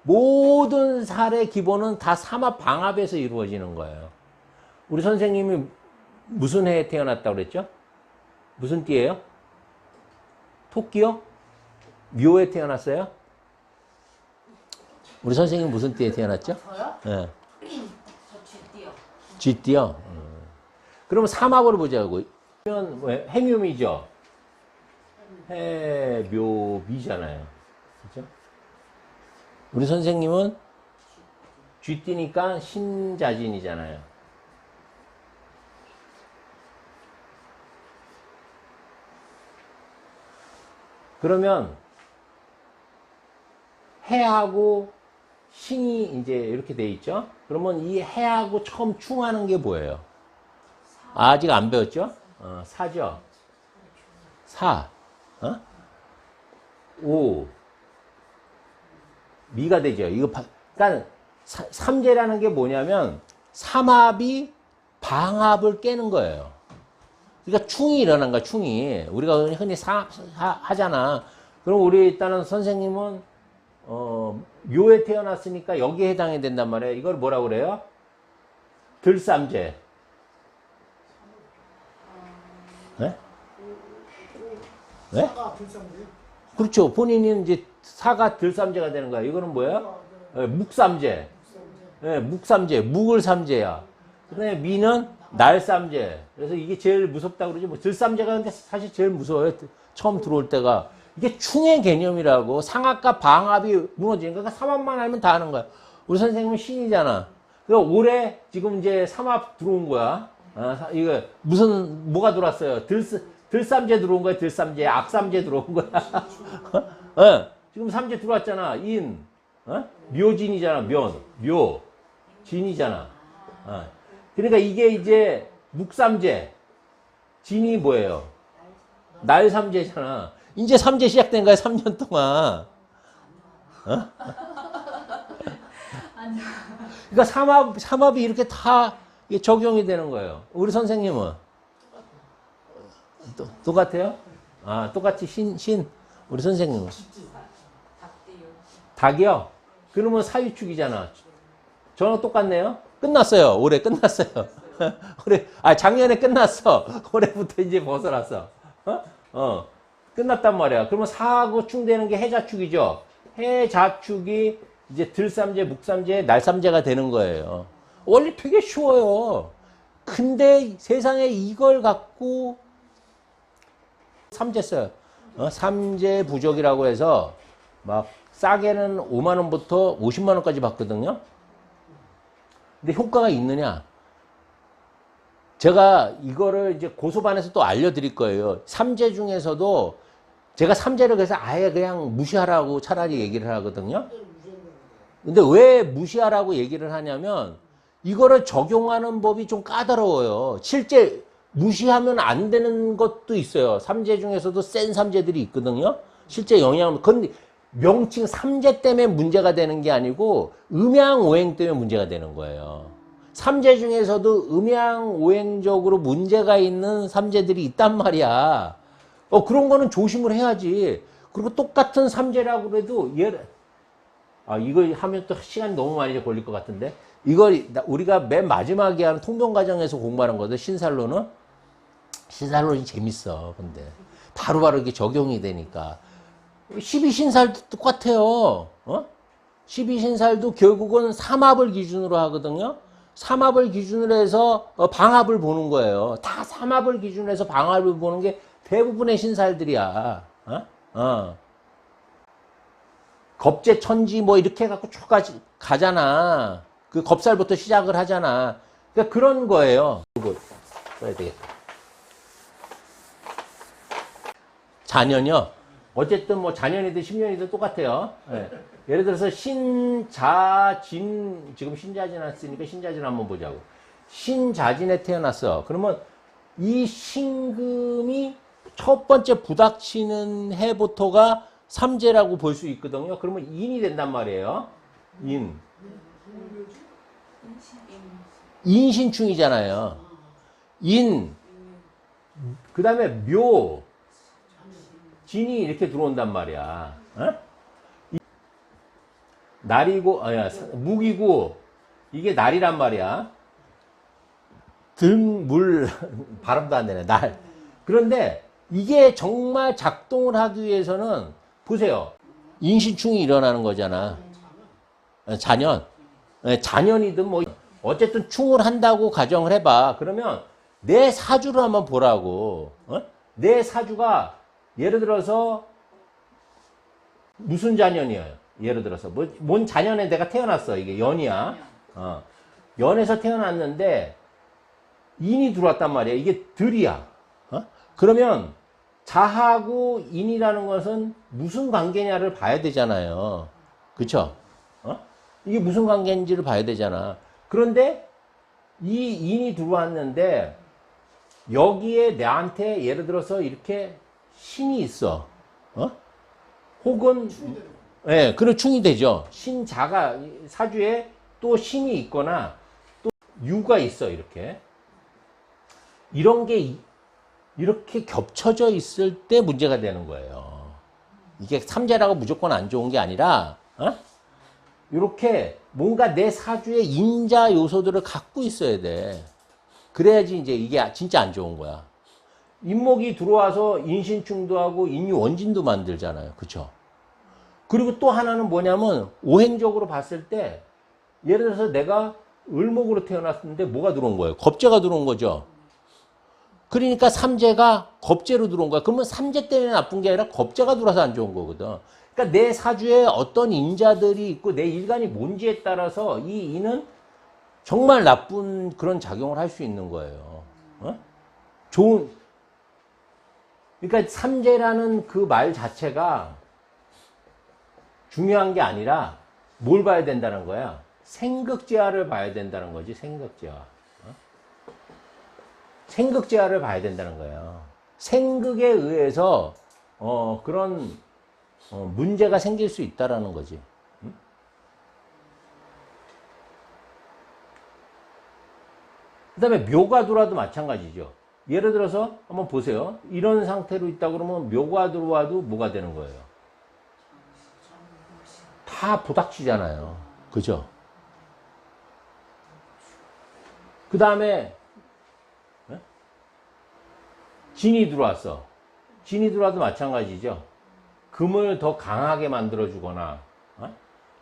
모든 살의 기본은 다 삼합 방합에서 이루어지는 거예요. 우리 선생님이 무슨 해에 태어났다고 그랬죠? 무슨 띠예요? 토끼요? 묘에 태어났어요? 우리 선생님 무슨 띠에 태어났죠? 저요? 네. 저 쥐띠요. 쥐띠요? 그러면 삼합으로 보자고. 그러면 해묘미죠? 해묘미잖아요. 그죠? 우리 선생님은 쥐띠니까 신자진이잖아요. 그러면 해하고 신이 이제 이렇게 돼 있죠? 그러면 이 해하고 처음 충하는 게 뭐예요? 아직 안 배웠죠? 사죠? 사. 오. 미가 되죠. 그러니까 삼재라는 게 뭐냐면 삼합이 방합을 깨는 거예요. 그러니까 충이 일어난 거야, 충이. 우리가 흔히 하잖아. 그럼 우리 일단은 선생님은 묘에 태어났으니까 여기에 해당이 된단 말이에요. 이걸 뭐라고 그래요? 들삼재. 네? 네? 사가 들삼재. 그렇죠. 본인은 이제 사가 들삼재가 되는 거야. 이거는 뭐야? 묵삼재. 묵삼재. 묵을 삼재야. 그다음에 미는 날삼재. 그래서 이게 제일 무섭다고 그러죠. 뭐 들삼재가 근데 사실 제일 무서워요. 처음 들어올 때가. 이게 충의 개념이라고. 상합과 방합이 무너지는 거야. 그러니까 삼합만 알면 다 하는 거야. 우리 선생님은 신이잖아. 그래서 올해 지금 이제 삼합 들어온 거야. 이거 무슨 뭐가 들어왔어요? 들삼재 들어온 거야. 들삼재. 악삼재 들어온 거야. 지금 삼재 들어왔잖아. 인. 묘진이잖아. 묘. 진이잖아. 그러니까 이게 이제 묵삼재. 진이 뭐예요? 날삼재잖아. 이제 삼재 시작된 거야. 3년 동안. 그러니까 삼합이 이렇게 다 적용이 되는 거예요. 우리 선생님은 똑같아요? 똑같이 신. 우리 선생님은 닭이요? 그러면 사유축이잖아. 저랑 똑같네요. 끝났어요. 올해 끝났어요. 올해 작년에 끝났어. 올해부터 이제 벗어났어. 끝났단 말이야. 그러면 사하고 충되는 게 해자축이죠. 해자축이 이제 들삼재, 묵삼재, 날삼재가 되는 거예요. 원래 되게 쉬워요. 근데 세상에 이걸 갖고 삼재 써요. 삼재 부적이라고 해서 막 싸게는 5만 원부터 50만 원까지 받거든요. 근데 효과가 있느냐? 제가 이거를 이제 고소반에서 또 알려드릴 거예요. 삼재 중에서도 제가 삼재를 그래서 아예 그냥 무시하라고 차라리 얘기를 하거든요. 근데 왜 무시하라고 얘기를 하냐면 이거를 적용하는 법이 좀 까다로워요. 실제 무시하면 안 되는 것도 있어요. 삼재 중에서도 센 삼재들이 있거든요. 실제 영향을. 근데 명칭 삼재 때문에 문제가 되는 게 아니고 음양오행 때문에 문제가 되는 거예요. 삼재 중에서도 음양오행적으로 문제가 있는 삼재들이 있단 말이야. 그런 거는 조심을 해야지. 그리고 똑같은 삼재라고 그래도 이거 하면 또 시간이 너무 많이 걸릴 것 같은데 이걸 우리가 맨 마지막에 하는 통변과정에서 공부하는 거거든. 신살로는 재밌어. 근데 바로바로 이렇게 적용이 되니까 12신살도 똑같아요. 12신살도 결국은 삼합을 기준으로 하거든요. 삼합을 기준으로 해서 방합을 보는 거예요. 다 삼합을 기준으로 해서 방합을 보는 게 대부분의 신살들이야. 겁재, 천지 뭐 이렇게 해갖고 쭉 가잖아. 그 겁살부터 시작을 하잖아. 그러니까 그런 거예요. 이거 써야 되겠다. 자년이요. 어쨌든 뭐 자년이든 10년이든 똑같아요. 네. 예를 들어서 신자진, 지금 신자진 왔으니까 신자진 한번 보자고. 신자진에 태어났어. 그러면 이 신금이 첫 번째 부닥치는 해부터가 삼재라고 볼 수 있거든요. 그러면 인이 된단 말이에요. 인신충이잖아요. 그 다음에 묘, 진이 이렇게 들어온단 말이야. 날이고, 묵이고, 이게 날이란 말이야. 물, 발음도 안 되네, 날. 그런데 이게 정말 작동을 하기 위해서는, 보세요. 인신충이 일어나는 거잖아. 잔연. 잔연이든 뭐, 어쨌든 충을 한다고 가정을 해봐. 그러면 내 사주를 한번 보라고. 내 사주가 예를 들어서 무슨 잔연이에요? 예를 들어서 뭔 잔연에 내가 태어났어. 이게 연이야. 연에서 태어났는데 인이 들어왔단 말이야. 이게 들이야. 그러면 자하고 인이라는 것은 무슨 관계냐를 봐야 되잖아요. 그쵸? 이게 무슨 관계인지를 봐야 되잖아. 그런데 이 인이 들어왔는데 여기에 나한테 예를 들어서 이렇게 신이 있어. 혹은 그런 충이 되죠. 신자가 사주에 또 신이 있거나 또 유가 있어. 이런 게 이렇게 겹쳐져 있을 때 문제가 되는 거예요. 이게 삼재라고 무조건 안 좋은 게 아니라 이렇게 뭔가 내 사주에 인자 요소들을 갖고 있어야 돼. 그래야지 이제 이게 진짜 안 좋은 거야. 인목이 들어와서 인신충도 하고 인유원진도 만들잖아요. 그쵸? 그리고 또 하나는 뭐냐면 오행적으로 봤을 때 예를 들어서 내가 을목으로 태어났는데 뭐가 들어온 거예요? 겁재가 들어온 거죠. 그러니까 삼재가 겁재로 들어온 거야. 그러면 삼재 때문에 나쁜 게 아니라 겁재가 들어와서 안 좋은 거거든. 그러니까 내 사주에 어떤 인자들이 있고 내 일간이 뭔지에 따라서 이 인은 정말 나쁜 그런 작용을 할 수 있는 거예요. 그러니까 삼재라는 그 말 자체가 중요한 게 아니라 뭘 봐야 된다는 거야? 생극재화를 봐야 된다는 거지, 생극재화. 생극재화를 봐야 된다는 거예요. 생극에 의해서 그런 문제가 생길 수 있다라는 거지. 그 다음에 묘가 들어와도 마찬가지죠. 예를 들어서 한번 보세요. 이런 상태로 있다 그러면 묘가 들어와도 뭐가 되는 거예요? 다 부닥치잖아요. 그죠? 그 다음에 진이 들어왔어. 진이 들어와도 마찬가지죠. 금을 더 강하게 만들어주거나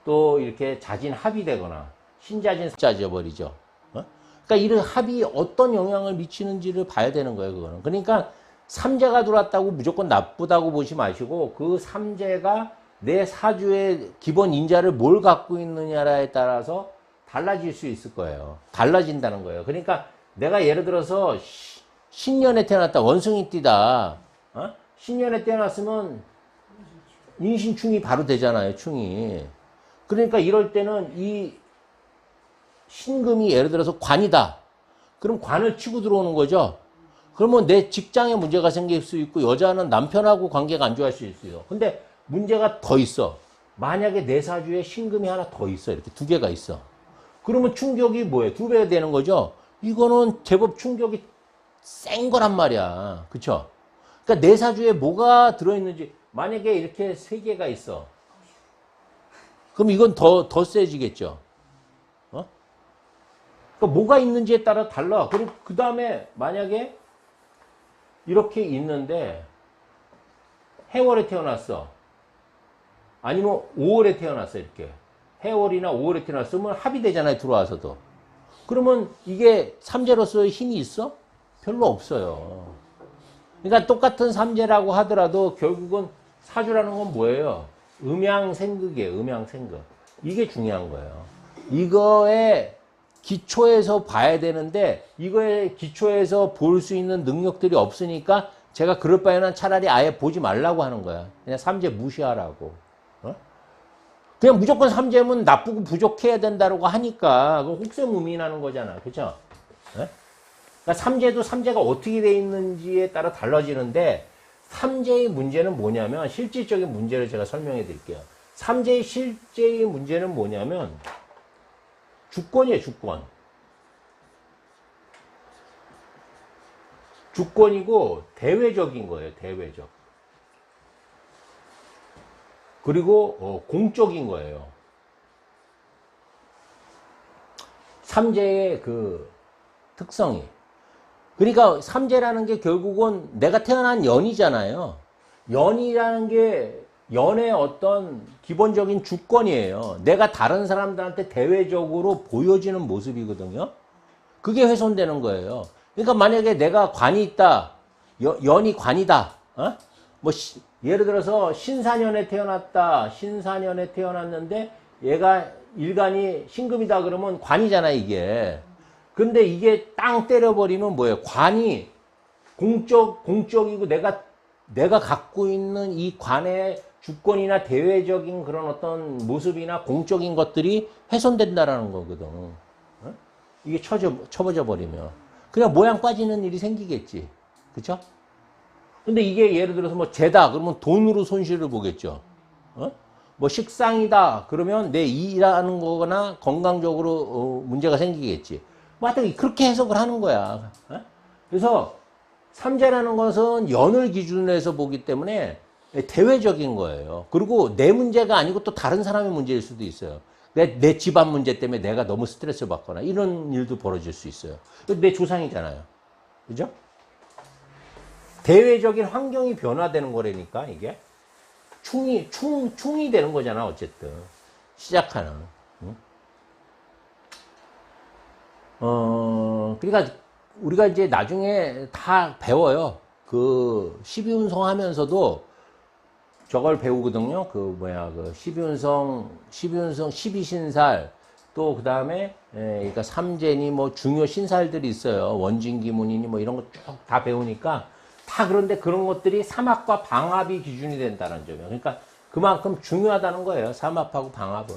또 이렇게 자진 합이 되거나 신자진 짜져버리죠. 그러니까 이런 합이 어떤 영향을 미치는지를 봐야 되는 거예요. 그거는. 그러니까 삼재가 들어왔다고 무조건 나쁘다고 보지 마시고 그 삼재가 내 사주의 기본 인자를 뭘 갖고 있느냐에 따라서 달라질 수 있을 거예요. 달라진다는 거예요. 그러니까 내가 예를 들어서 신년에 태어났다. 원숭이띠다. 신년에 태어났으면 인신충이 바로 되잖아요. 충이. 그러니까 이럴 때는 이 신금이 예를 들어서 관이다. 그럼 관을 치고 들어오는 거죠. 그러면 내 직장에 문제가 생길 수 있고 여자는 남편하고 관계가 안 좋아할 수 있어요. 근데 문제가 더 있어. 만약에 내 사주에 신금이 하나 더 있어. 이렇게 두 개가 있어. 그러면 충격이 뭐예요? 두 배가 되는 거죠. 이거는 제법 충격이 센 거란 말이야. 그쵸? 그러니까 내 사주에 뭐가 들어있는지 만약에 이렇게 세 개가 있어. 그럼 이건 더 세지겠죠. 그러니까 뭐가 있는지에 따라 달라. 그리고 그 다음에 만약에 이렇게 있는데 해월에 태어났어. 아니면 5월에 태어났어. 이렇게. 해월이나 5월에 태어났으면 합이 되잖아요. 들어와서도. 그러면 이게 삼재로서의 힘이 있어? 별로 없어요. 그러니까 똑같은 삼재라고 하더라도 결국은 사주라는 건 뭐예요? 음양생극이에요. 음양생극. 이게 중요한 거예요. 이거에 기초에서 봐야 되는데 이거에 기초에서 볼 수 있는 능력들이 없으니까 제가 그럴 바에는 차라리 아예 보지 말라고 하는 거야. 그냥 삼재 무시하라고. 그냥 무조건 삼재면 나쁘고 부족해야 된다고 하니까 그 혹세무민하는 거잖아. 그죠? 그러니까 삼재도 삼재가 어떻게 돼 있는지에 따라 달라지는데 삼재의 문제는 뭐냐면 실질적인 문제를 제가 설명해 드릴게요. 삼재의 실제의 문제는 뭐냐면 주권이에요. 주권. 주권이고 대외적인 거예요. 대외적. 그리고 공적인 거예요. 삼재의 그 특성이. 그러니까 삼재라는 게 결국은 내가 태어난 연이잖아요. 연이라는 게 연의 어떤 기본적인 주권이에요. 내가 다른 사람들한테 대외적으로 보여지는 모습이거든요. 그게 훼손되는 거예요. 그러니까 만약에 내가 관이 있다, 연이 관이다, 어? 뭐 예를 들어서 신사년에 태어났다, 신사년에 태어났는데 얘가 일간이 신금이다 그러면 관이잖아 이게. 근데 이게 땅 때려버리면 뭐예요? 관이 공적이고 내가 갖고 있는 이 관의 주권이나 대외적인 그런 어떤 모습이나 공적인 것들이 훼손된다라는 거거든. 어? 이게 쳐버져 버리면. 그냥 모양 빠지는 일이 생기겠지. 그쵸? 근데 이게 예를 들어서 뭐 재다 그러면 돈으로 손실을 보겠죠. 어? 뭐 식상이다 그러면 내 일하는 거거나 건강적으로 문제가 생기겠지. 뭐 하여튼 그렇게 해석을 하는 거야. 어? 그래서 삼재라는 것은 연을 기준으로 해서 보기 때문에 대외적인 거예요. 그리고 내 문제가 아니고 또 다른 사람의 문제일 수도 있어요. 내 집안 문제 때문에 내가 너무 스트레스 받거나 이런 일도 벌어질 수 있어요. 내 조상이잖아요. 그죠? 대외적인 환경이 변화되는 거라니까, 이게. 충이 되는 거잖아, 어쨌든. 시작하는. 응? 그러니까 우리가 이제 나중에 다 배워요. 그 12운성 하면서도 저걸 배우거든요. 그 12운성, 12신살, 또 그 다음에, 그러니까 삼재니 뭐 중요 신살들이 있어요. 원진기문이니 뭐 이런 거 쭉 다 배우니까 다 그런데 그런 것들이 삼합과 방합이 기준이 된다는 점이에요. 그러니까 그만큼 중요하다는 거예요. 삼합하고 방합은.